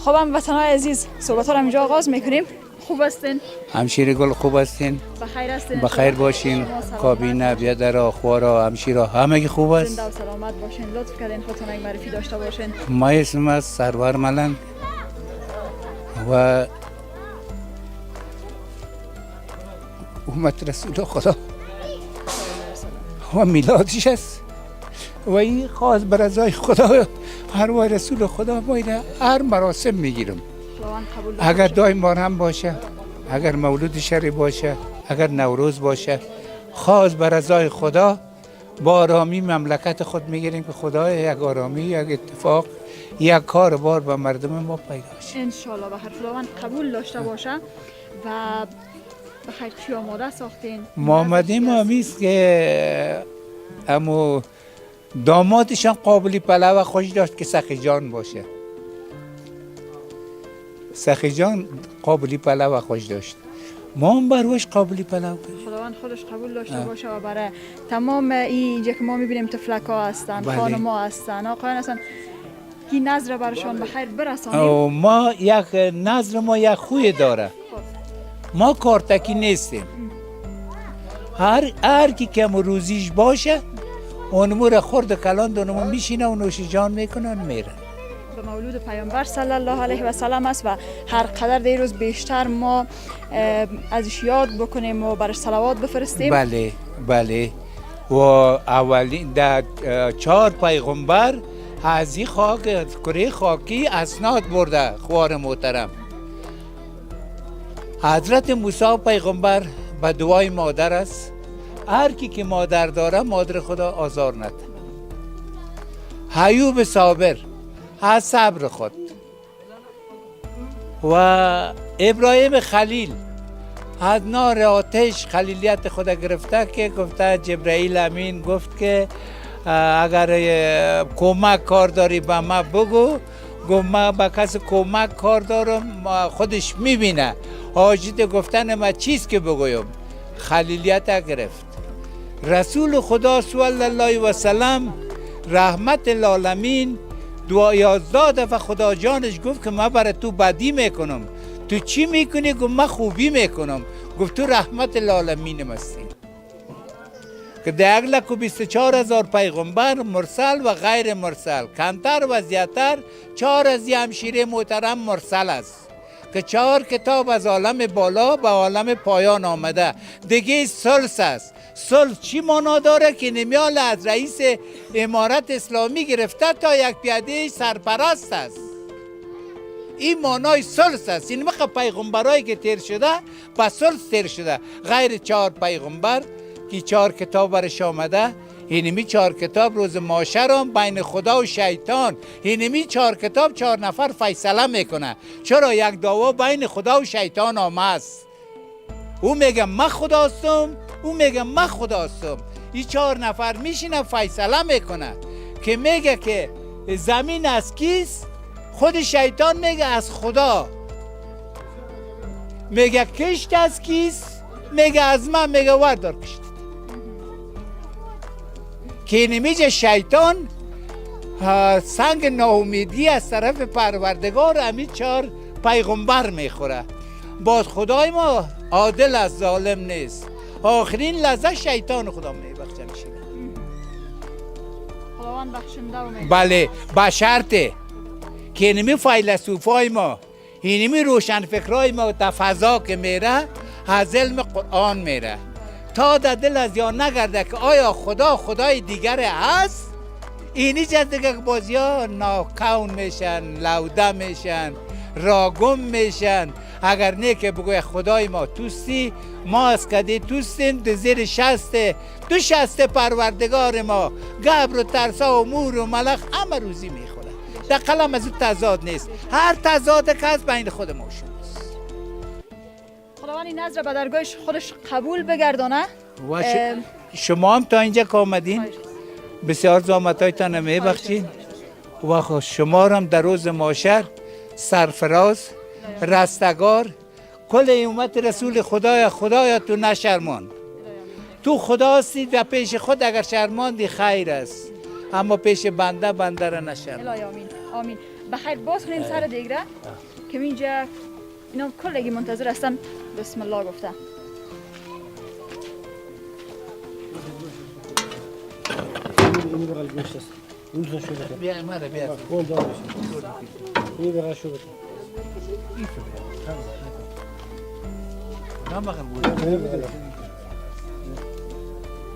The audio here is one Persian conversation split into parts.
خب هموطنان عزیز، صحبت ها رو اینجا آغاز میکنیم. خوب هستین؟ همشیر گل خوب هستین؟ بخیر هستین؟ بخیر باشین. کابینه بیادر آخوارا همشیرا همگی خوب است. زنده و سلامت باشین. لطف کردین خودتون یک معرفی داشته باشین. ما اسم از سرور ملنگ و امت رسول خدا و میلادش است و این خاص بر رضای خدا هر وای رسول خدا باید هر مراسم میگیرم. خداوند قبول اگر دایم بار هم باشه، اگر مولود شری باشه، اگر نوروز باشه، خاص بر رضای خدا با آرامی مملکت خود میگیریم که خدا یک آرامی، یک اتفاق، یک کار بار به مردم ما پیدا شه. انشالله به هر خداوند قبول داشته باشه. و بخیر چی آماده ساختین؟ ما آمدیم همیست که امو دامادشان قابلی پلو خوش داشت که سخی جان باشه. سخی جان قابلی پلو خوش داشت. ما هم بروش قابلی پلو کنیم. خداوند خودش قبول داشته باشه و برای تمام اینجا که ما میبینیم تفلک ها هستن، بله. خانم ها هستن، آقایان هستن، این نظر برشان بخیر برسانیم. ما یک نظر ما یک خوی داره. ما کارتکی نیستیم. هر کی که روزیش باشه اونمو را خورد کلان اونمو میشینه و نوش جان میکنن میره. به مولود پیامبر صلی الله علیه و سلم است و هر قدر در روز بیشتر ما ازش یاد بکنیم و برش صلوات بفرستیم. بله بله. و اولین در 4 پیغمبر از این خاک کره خاکی اسناد برده خوار محترم. حضرت موسی پیغمبر به دعای مادر است. هر کی که مادر داره مادر خدا آزار نده. ایوب صابر از صبر خود و ابراهیم خلیل از نار آتش خلیلیت خود گرفته که گفته جبرائیل امین گفت که اگر کمک کار داری به ما بگو. گفت من به کسی کمک کار دارم خودش میبینه. حاجت گفتن ما چیست که بگویم. خلیلیت گرفت. رسول خدا صلی الله علیه و سلم رحمت للعالمین دعا 11 دفعه خدا جانش گفت که من برای تو بدی میکنم. تو چی میکنی؟ گفت من خوبی میکنم. گفت تو رحمت للعالمین هستی. که در 1,24,000 پیغمبر مرسل و غیر مرسل کمتر و زیادتر 4 از همشیره محترم مرسل است که 4 کتاب از عالم بالا به عالم پایان آمده. دیگه ثلث است. ثلث چی معنا داره؟ که نمیال از رئیس امارت اسلامی گرفته تا یک پیاده سرپرست است. این معنای ثلث است. این مثل پیغمبرایی که تیر شده به ثلث تیر شده. غیر 4 پیغمبر که 4 کتاب برش آمده. اینمی 4 کتاب روز محشر هم بین خدا و شیطان. اینمی 4 کتاب 4 نفر فیصله میکنه. چرا یک دعوا بین خدا و شیطان آمده است. او میگه من خداستم، او میگه من خداستم. این 4 نفر میشینه فیصله میکنه که میگه که زمین از کیست؟ خود شیطان میگه از خدا. میگه کشت از کیست؟ میگه از من. میگه وردار کشت. که نمیگه شیطان سنگ ناامیدی از طرف پروردگار همین 4 پیغمبر میخوره. باز خدای ما عادل از ظالم نیست. آخرین لحظه شیطان خدا میبخشه میشه. خداوند بخشنده و میبخشه. بله به شرطه که اینمی فیلسوفای ما، اینمی روشنفکرای ما در فضا که میره از علم قرآن میره تا در دل از یا نگرده که آیا خدا خدای دیگر هست. اینی جد دیگه بازی ها ناکون میشن، لوده میشن، راگم میشن. اگر نه که بگوی خدای ما توستی، ما از کدی توستیم در زیر دو شست پروردگار ما. گبر و ترسا و مور و ملخ همه روزی میخوره. در قلم از اون تضاد نیست. هر تضاد که از بین خود ما شد. خداوند این نظر به درگاه خودش قبول بگردانه. و شما هم تا اینجا که آمدین بسیار زحمت‌هایتان میبخشین و شما هم در روز محشر سرفراز رستگار کل امت رسول خدایا تو نشرمان. تو خدا هستی و پیش خود اگر شرماندی خیر است. اما پیش بنده را نشر. الهی آمین آمین. بخیر باز کنیم سر دیگره که اینجا اینا کلگی منتظر هستن. بسم الله گفته. اینی بغل گوشت است. این تو شو بده. بیا مرا بیا. کول دار بشه. اینی بغل شو بده. نه مگر بود. اینی بغل.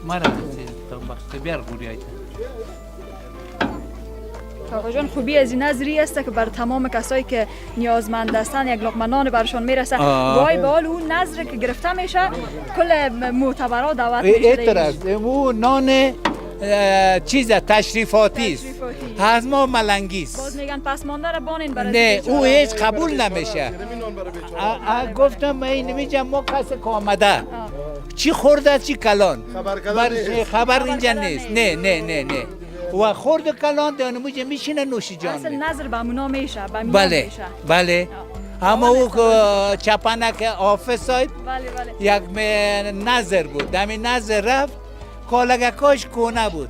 مرا تا وقت بیار گوری ایت. کاغا جان خوبی از این نظری است که بر تمام کسایی که نیازمند هستن یک لقمه نان برشان میرسه. وای به حال اون نظر که گرفته میشه کل معتبرا دعوت میشه. اعتراض اون نان چیز تشریفاتی است. از ما ملنگی است. باز میگن پس مانده را بانین برای نه او هیچ قبول نمیشه. گفتم من نمیگم ما کسی که آمده چی خورده چی کلان خبر اینجا نیست. نه نه نه نه و خورد کلان دیانه موجه میشینه نوشی جان. اصل نظر به اونا میشه. بله بله. اما او که چپنک آفیس های بله یک نظر بود. دمی نظر رفت کالگکاش کونه بود.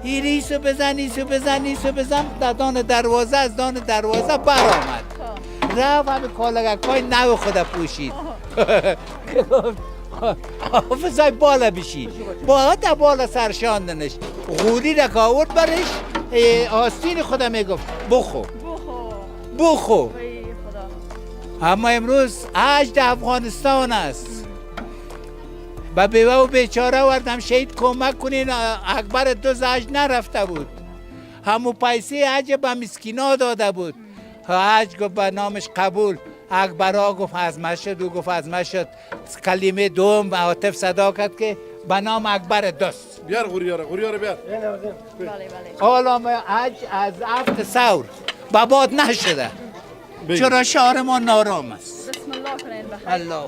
ایسو بزن دان دروازه از دان دروازه بر آمد. رفت همه کالگکای نو خود پوشید. آفیس های بالا بشید بالا سرشاندنش غوری را که آورد برش آستین خدا میگفت بخو. اما امروز عجد افغانستان است. با بیوه و بیچاره وردم شهید کمک کنین. اکبر دوز عجد نرفته بود. همو پیسه عجد به مسکینا داده بود. عجد گفت به نامش قبول. اکبرها گفت از مشهد و گفت از مشهد کلمه دوم عاطف صدا کرد که به نام اکبر دوست. بیار غوریاره بیار. بله. حالا عجد از هفت ثور به باد نشده. چرا شهر ما نارام است. بسم الله کنین بخیر. الله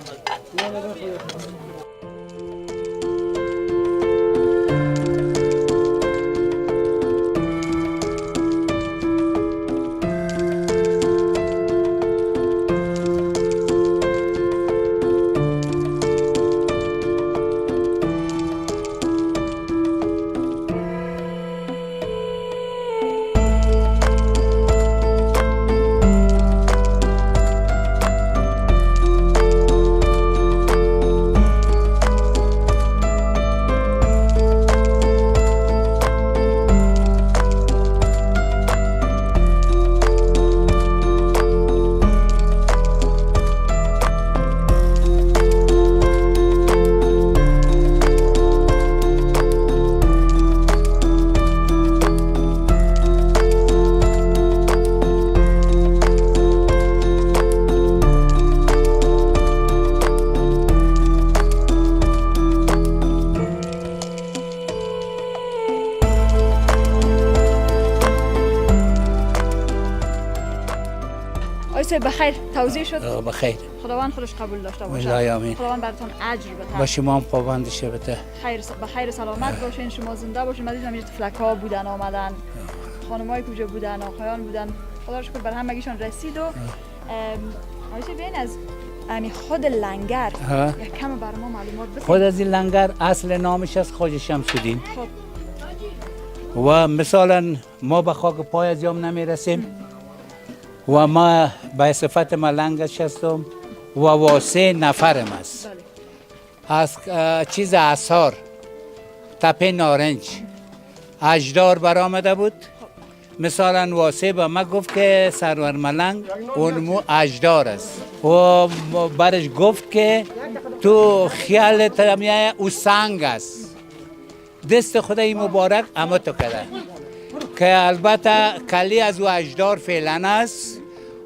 بخیر توضیح شد. بخیر. خداوند خودش قبول داشته باشه. الهی آمین. خداوند براتون اجر بده. با شما هم پابند شه بده. بخیر سلامت باشین. شما زنده باشین. مدید همینجا فلک‌ها بودن آمدن. خانمای کجا بودن، آقایان بودن. خدا رو شکر بر همگیشون رسید و آیشه ببین از خود لنگر یک کم بر ما معلومات بده. خود از این لنگر اصل نامش از خواجه شمس‌الدین. خب و مثلا ما به خاک پای از یام نمیرسیم و ما به صفت ملنگش هستم و واسه نفرم است. از چیز اثار تپه نارنج اجدار برآمده بود. مثلا واسه به ما گفت که سرور ملنگ اونمو اجدار است و برش گفت که تو خیالت میایه او سنگ است. دست خدای مبارک اما تو کده که البته کلی از او اجدار فعلا است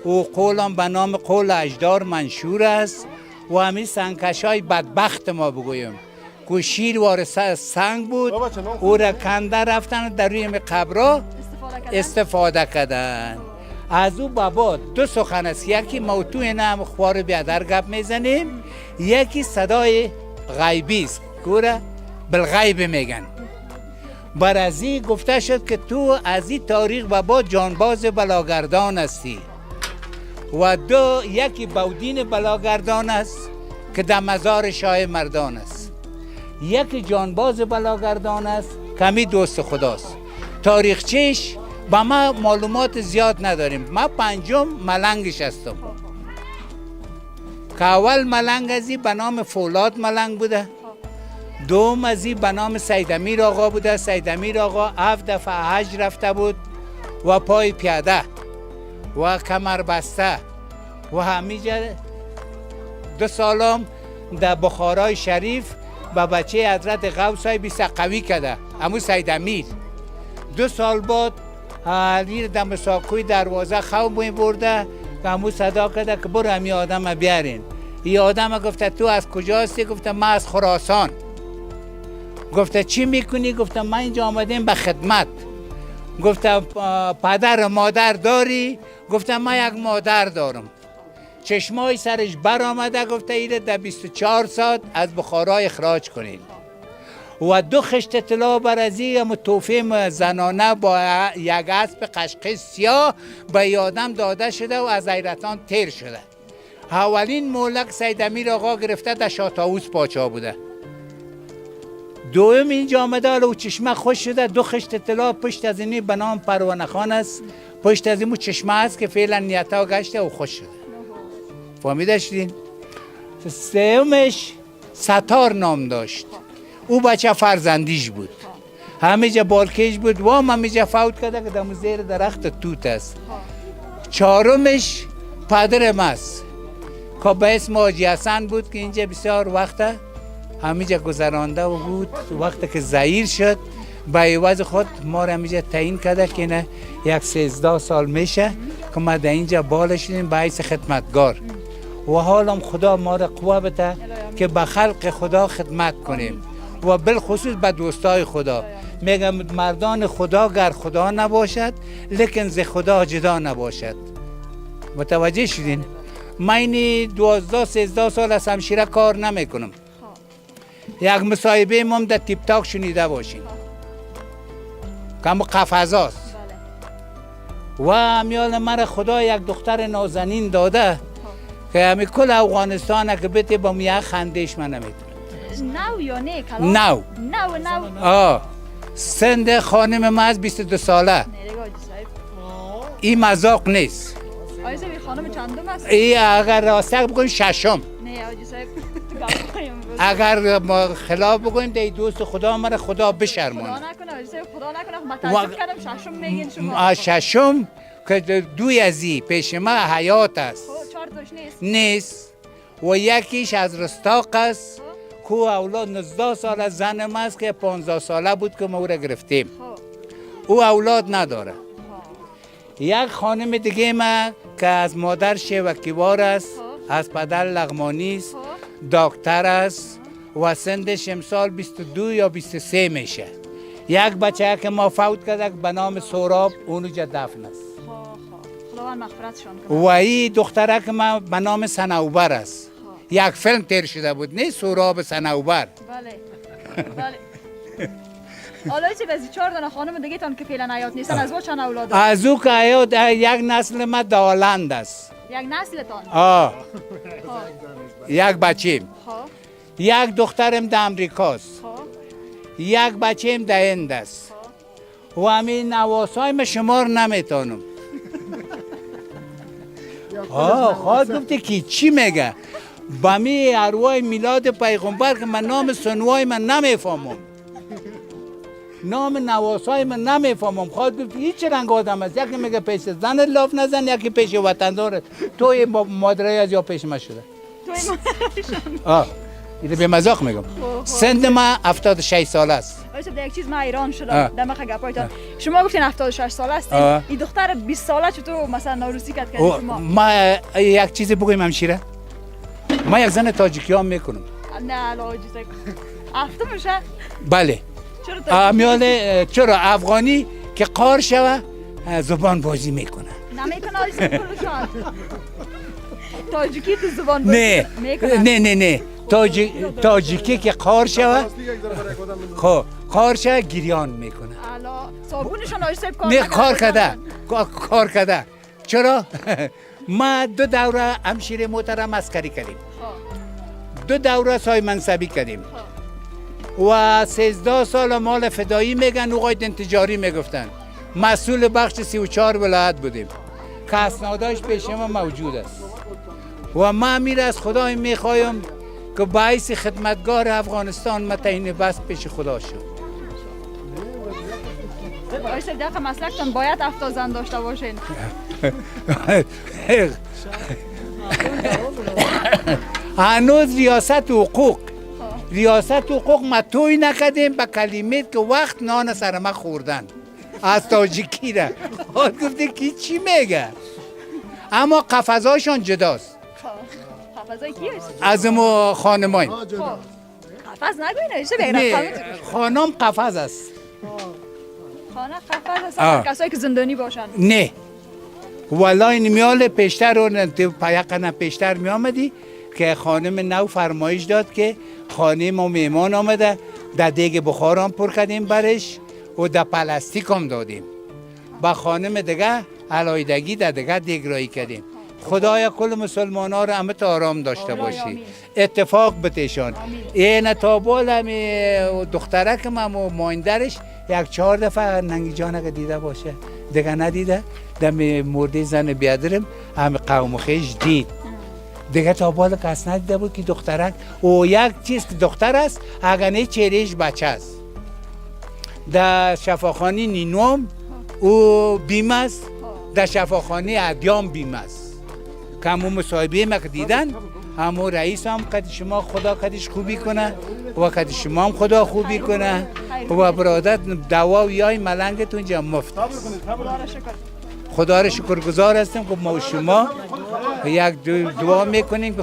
و قولم به نام قول اجدار منشور است و همین سنگکش های بدبخت ما بگویم که شیر وارث سنگ بود او را کنده رفتن در روی قبرها استفاده کردن. از او بابا دو سخن است، یکی موضوع نام خوار بیادر گپ میزنیم، یکی صدای غیبی است که بالغیب میگن. بر از این گفته شد که تو از این تاریخ بابا جانباز بلاگردان هستی و دو یکی بودین بلاگردان است که در مزار شاه مردان است، یکی جانباز بلاگردان است کمی دوست خداست. تاریخچهش با ما معلومات زیاد نداریم. ما پنجم ملنگش هستم که اول ملنگ ازی به نام فولاد ملنگ بوده، دوم ازی به نام سید امیر آقا بوده. سید امیر آقا 7 دفعه حج رفته بود و پای پیاده و کمر بسته و همیشه 2 سالم در بخارای شریف با بچه حضرت غوث های بیسقوی کده، امو سید امیر. 2 سال بعد علی در مساقوی دروازه خواب می برده که امو صدا کده که برو همی آدم بیارین. این آدم گفته تو از کجاستی؟ گفته من از خراسان. گفته چی میکنی؟ گفته من اینجا آمدیم به خدمت. گفته پدر مادر داری؟ گفته من یک مادر دارم. چشمای سرش بر آمده. گفته ایره در 24 ساعت از بخارا اخراج کنین و 2 خشت طلا برازی و توفه زنانه با یک اسب قشقی سیاه به ای آدم داده شده و از حیرتان تیر شده. اولین مولک سید امیر آقا گرفته در شاطاوس پاچا بوده. دوم اینجا آمده و چشمه خوش شده. 2 خشت طلا پشت از اینی به نام پروانه خان است. پشت از اینمو چشمه است که فعلا نیتا گشته و خوش شده. فهمیده شدین؟ سومش ستار نام داشت. او بچه فرزندیش بود. همه جا بالکش بود و همه جا فوت کرده که در زیر درخت توت است. 4مش پدرم است که به اسم حاجی حسن بود که اینجا بسیار وقت همه جا گذرانده بود. وقتی که زهیر شد به عوض خود ما را همه جا تعیین کرده که نه یک 13 سال میشه که ما در اینجا بالا شدیم به حیث خدمتگار و حالم خدا ما را قوه بده که به خلق خدا خدمت کنیم و بالخصوص به دوستای خدا. میگم مردان خدا گر خدا نباشد لیکن ز خدا جدا نباشد. متوجه شدین؟ من 12-13 سال از همشیره کار نمیکنم. یک مصاحبه هم در تیپ تاک شنیده باشین که همون قفزاست و همیال مرا خدا یک دختر نازنین داده که همی کل افغانستان که بته با یک خندش من نمیتونه. نو یا نه کلام؟ نو. سند خانم ما از 22 ساله. این مذاق نیست. آجی صاحب خانم چندم است؟ ای اگر راستک بگویم 6م. نه آجی صاحب اگر ما خلاف بگویم دی دوست خدا مرا خدا بشرمونه. خدا نکنه آجی صاحب خدا نکنه من تعجب کردم 6م میگین شما. 6م که دوی ازی پیش ما حیات است. 4 تاش نیست؟ نیست و یکیش از رستاق است که اولاد 19 ساله زنم است که 15 ساله بود که ما او را گرفتیم. او اولاد نداره. یک خانم دیگه ما که از مادر شوکیوار است، از پدر لغمانی است، دکتر است و سنش امسال 22 یا 23 میشه. یک بچه که ما فوت کرده به نام سوراب اونجا دفن است. خداوند مغفرتشان کنه. و این دختره که ما به نام صنوبر است. یک فیلم تیر شده بود نه سوراب صنوبر. بله. حالا چه بازی 4 تا خانم دیگه تان که فعلا حیات نیستن از چند اولاد؟ از او که حیات یک نسل ما دالند است. یک نسلتان؟ یک بچیم. یک دخترم در امریکاست. یک بچیم در هند است. و همین نواسای ما شمار نمیتونم. خواهد گفته که چی میگه؟ با می ارواح میلاد پیغمبر که من نام سنوای من نمیفهمم، نام نواسای من نمیفهمم. خواهد گفته هیچ رنگ آدم است. یکی میگه پیش زن لاف نزن، یکی پیش وطندار. توی مادرای از یا پیش ما شده. توی مادرشان؟ اینو به مذاق میگم. سند ما 76 ساله است. یک چیز من ایران شدم در مخ گپایتان. شما گفتین 76 ساله هستین. این دختر 20 ساله چطور مثلا نوروزی کردید شما؟ ما یک چیزی بگویم همشیره. ما یک زن تاجیکیان میکنم. نه لاجی صاحب. هفتمشه؟ بله. چرا افغانی که قار شوه زبان بازی میکنه. نمیکنه آجی صاحب کلشان. تاجیکی تو زبان بازی میکنه. نه تاجیکی که قار شوه قار شوه گریان میکنه. صابونشان آجی صاحب کار نه کار کرده. چرا؟ ما 2 دوره همشیره محترم عسکری کردیم. 2 دوره سای منصبی کردیم. و 13 سال مال فدایی میگن و قاید تجاری میگفتن. مسئول بخش 34 ولایت بودیم که اسناداش پیش ما موجود است و ما امیر از خدای میخوایم که باعث خدمتگار افغانستان متعین بس پیش خدا شد. آقای صاحب دقیقا مسلکتان باید افتازن داشته باشین. هنوز ریاست حقوق ما توی نکردیم به کلمات که وقت نان سر ما خوردن از تاجیکی را. گفته کی چی میگه؟ اما قفضاشان جداست قفضای کی هست؟ از ما خانماین. قفض نگوین ایشه نه بگیرم. خانم قفض است. خانه قفض هست کسایی که زندانی باشن. نه والله این میال پیشتر رو پیقنا پیشتر می آمدی که خانم نو فرمایش داد که خانه ما میمان آمده در دیگ بخار هم پر کردیم برش و در پلاستیک هم دادیم. با خانم دیگه علایدگی در دیگه دیگ رایی کردیم. خدایا کل مسلمان ها رو امت آرام داشته باشی، اتفاق بتشان. این تابال همی دخترک ما مایندرش یک 4 دفعه ننگی جانه دیده باشه دیگه ندیده. دم مرده زن بیادرم هم قوم خیش دید دیگه تابال کس ندیده بود که دخترک او یک چیز که دختر است اگر نه چهرهش بچه است. در شفاخانه نینوم او بیم است، در شفاخانه ادیام بیم است که همون مصاحبه ما که دیدن همون رئیس هم کدی شما خدا کدیش خوبی کنه و کدی شما هم خدا خوبی کنه و برادر دوا و یای ملنگتون جا مفت. خدا را شکرگزار هستیم که ما و شما یک دعا میکنیم که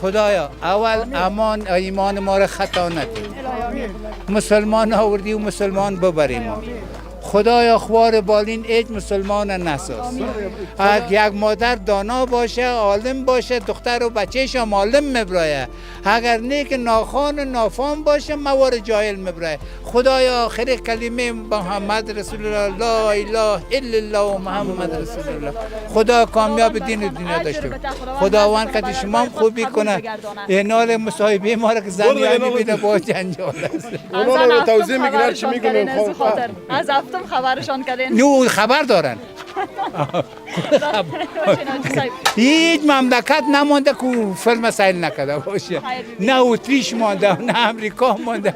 خدایا اول امان ایمان ما را خطا ندیم، مسلمان آوردی و مسلمان ببریم. خدایا خوار بالین ایج مسلمان نساز. یک مادر دانا باشه، عالم باشه، دختر و بچهش هم عالم مبرایه. اگر نه که ناخوان و نافام باشه موار جاهل مبرایه. خدایا آخر کلمه محمد رسول الله، لا اله الا الله محمد رسول الله. خدا کامیاب دین و دنیا داشته باشه. خداوند که شما هم خوبی کنه. اینال مصاحبه ما را که زنی میبینه با جنجال است. اونا رو توضیح میگیرن چی میگن. از هفتم خبرشان کردین. نو خبر دارن. هیچ مملکت نمانده که فیلم سیل نکرده باشه. نه اتریش مانده، نه امریکا مانده.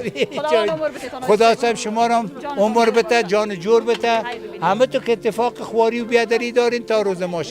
خدا صاحب شما را عمر بده، جان جور بده. همه تو که اتفاق خواری و بیادری دارین تا روز ما